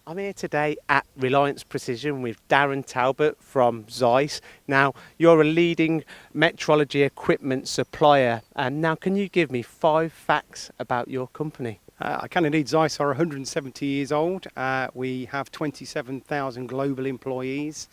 I'm here today at Reliance Precision with Darren Talbot from Zeiss. Now, you're a leading metrology equipment supplier. And now, can you give me 5 facts about your company? I can indeed. Zeiss are 170 years old. We have 27,000 global employees.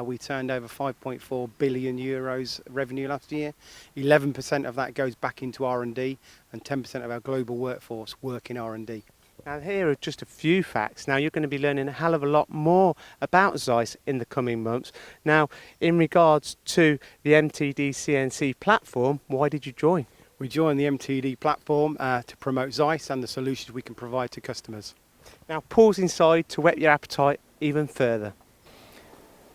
We turned over 5.4 billion euros revenue last year. 11% of that goes back into R&D, and 10% of our global workforce work in R&D. Now, here are just a few facts. Now, you're going to be learning a hell of a lot more about Zeiss in the coming months. Now, in regards to the MTDCNC platform, why did you join? We joined the MTD platform to promote Zeiss and the solutions we can provide to customers. Now, pause inside to whet your appetite even further.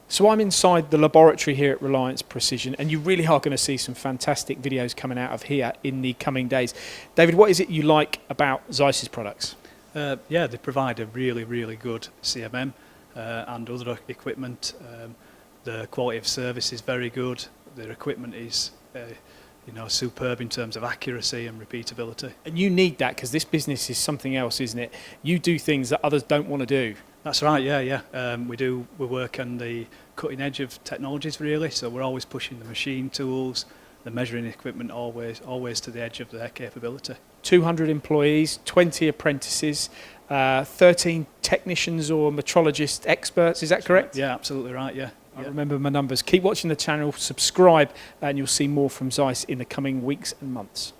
So I'm inside the laboratory here at Reliance Precision, and you really are going to see some fantastic videos coming out of here in the coming days. David, what is it you like about Zeiss's products? Yeah, they provide a really good CMM and other equipment. The quality of service is very good. Their equipment is superb in terms of accuracy and repeatability. And you need that because this business is something else, isn't it? You do things that others don't want to do. That's right, yeah. We work on the cutting edge of technologies really, so we're always pushing the machine tools, the measuring equipment always to the edge of their capability. 200 employees, 20 apprentices, 13 technicians or metrologist experts, is that correct? Yeah, absolutely right, yeah. I remember my numbers. Keep watching the channel, subscribe, and you'll see more from Zeiss in the coming weeks and months.